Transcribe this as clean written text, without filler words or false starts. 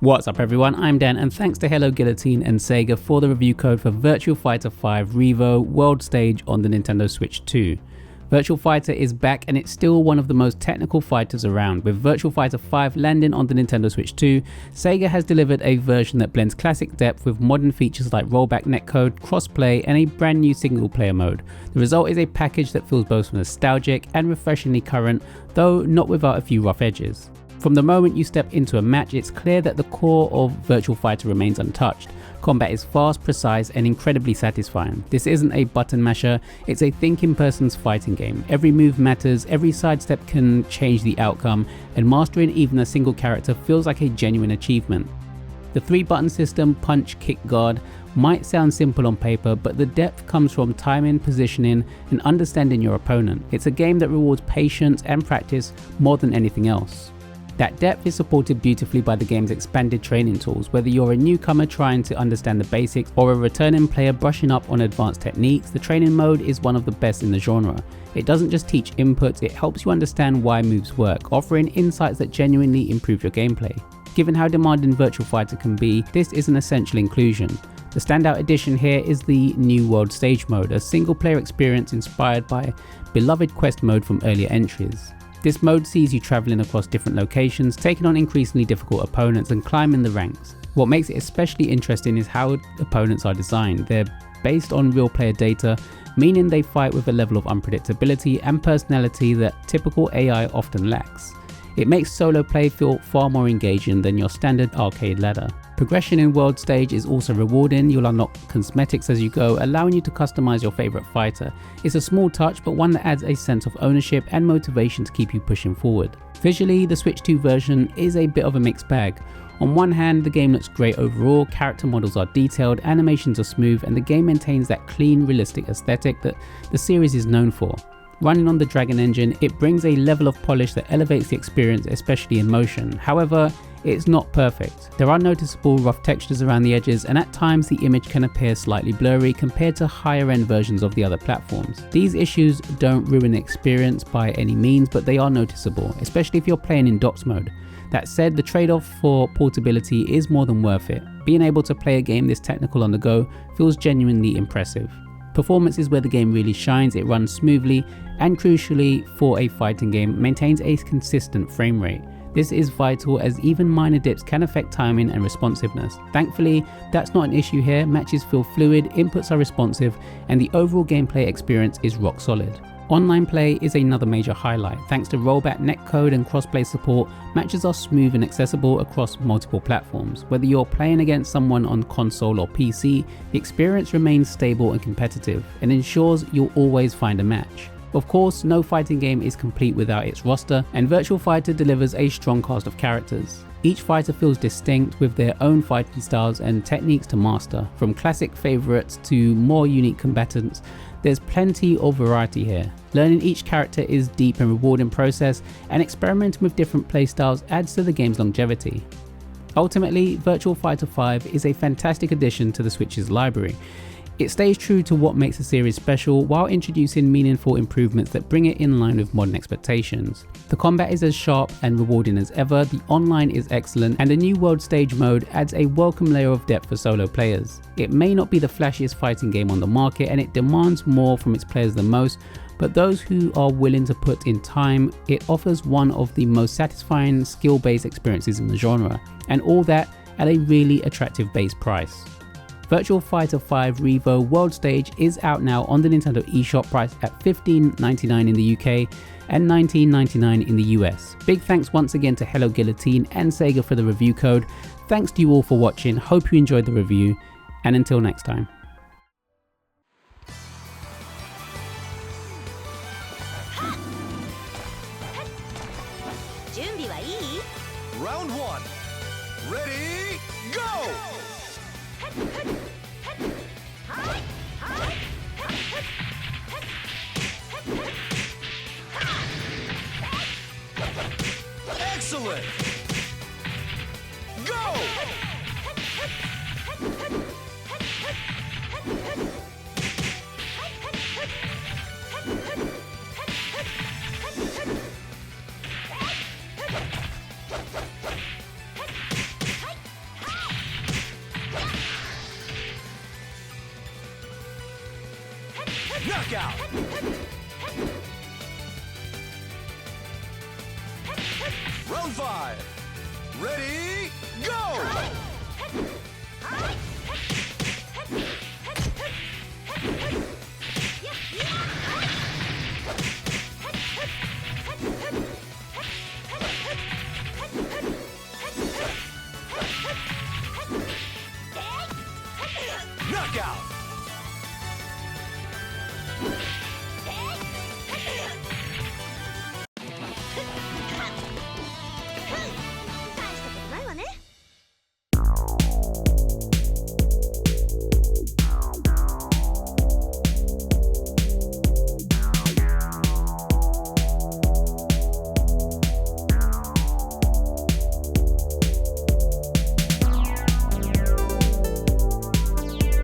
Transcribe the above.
What's up everyone, I'm Dan and thanks to Hello Guillotine and Sega for the review code for Virtua Fighter 5 R.E.V.O World Stage on the Nintendo Switch 2. Virtua Fighter is back and it's still one of the most technical fighters around. With Virtua Fighter 5 landing on the Nintendo Switch 2, Sega has delivered a version that blends classic depth with modern features like rollback netcode, crossplay and a brand new single player mode. The result is a package that feels both nostalgic and refreshingly current, though not without a few rough edges. From the moment you step into a match, it's clear that the core of Virtua Fighter remains untouched. Combat is fast, precise, and incredibly satisfying. This isn't a button masher, it's a thinking person's fighting game. Every move matters, every sidestep can change the outcome, and mastering even a single character feels like a genuine achievement. The 3-button system, punch, kick, guard, might sound simple on paper, but the depth comes from timing, positioning, and understanding your opponent. It's a game that rewards patience and practice more than anything else. That depth is supported beautifully by the game's expanded training tools. Whether you're a newcomer trying to understand the basics or a returning player brushing up on advanced techniques, the training mode is one of the best in the genre. It doesn't just teach inputs, it helps you understand why moves work, offering insights that genuinely improve your gameplay. Given how demanding Virtua Fighter can be, this is an essential inclusion. The standout addition here is the new World Stage mode, a single player experience inspired by beloved quest mode from earlier entries. This mode sees you travelling across different locations, taking on increasingly difficult opponents and climbing the ranks. What makes it especially interesting is how opponents are designed. They're based on real player data, meaning they fight with a level of unpredictability and personality that typical AI often lacks. It makes solo play feel far more engaging than your standard arcade ladder. Progression in World Stage is also rewarding. You'll unlock cosmetics as you go, allowing you to customize your favorite fighter. It's a small touch, but one that adds a sense of ownership and motivation to keep you pushing forward. Visually, the Switch 2 version is a bit of a mixed bag. On one hand, the game looks great overall, character models are detailed, animations are smooth, and the game maintains that clean, realistic aesthetic that the series is known for. Running on the Dragon engine, it brings a level of polish that elevates the experience, especially in motion. However, it's not perfect. There are noticeable rough textures around the edges, and at times the image can appear slightly blurry compared to higher end versions of the other platforms. These issues don't ruin the experience by any means, but they are noticeable, especially if you're playing in dots mode. That said, the trade-off for portability is more than worth it. Being able to play a game this technical on the go feels genuinely impressive. Performance is where the game really shines. It runs smoothly and, crucially for a fighting game, maintains a consistent frame rate. This is vital as even minor dips can affect timing and responsiveness. Thankfully, that's not an issue here. Matches feel fluid, inputs are responsive, and the overall gameplay experience is rock solid. Online play is another major highlight. Thanks to rollback netcode and crossplay support, matches are smooth and accessible across multiple platforms. Whether you're playing against someone on console or PC, the experience remains stable and competitive and ensures you'll always find a match. Of course, no fighting game is complete without its roster, and Virtua Fighter delivers a strong cast of characters. Each fighter feels distinct with their own fighting styles and techniques to master. From classic favourites to more unique combatants, there's plenty of variety here. Learning each character is a deep and rewarding process, and experimenting with different playstyles adds to the game's longevity. Ultimately, Virtua Fighter 5 is a fantastic addition to the Switch's library. It stays true to what makes the series special while introducing meaningful improvements that bring it in line with modern expectations. The combat is as sharp and rewarding as ever, the online is excellent, and the new World Stage mode adds a welcome layer of depth for solo players. It may not be the flashiest fighting game on the market and it demands more from its players than most, but those who are willing to put in time, it offers one of the most satisfying skill-based experiences in the genre, and all that at a really attractive base price. Virtua Fighter 5 R.E.V.O World Stage is out now on the Nintendo eShop, priced at $15.99 in the UK and $19.99 in the US. Big thanks once again to Hello Guillotine and Sega for the review code. Thanks to you all for watching, hope you enjoyed the review, and until next time. Round 1. Ready, go! Excellent! Go! Knockout. Round 5. Ready, go! Knockout.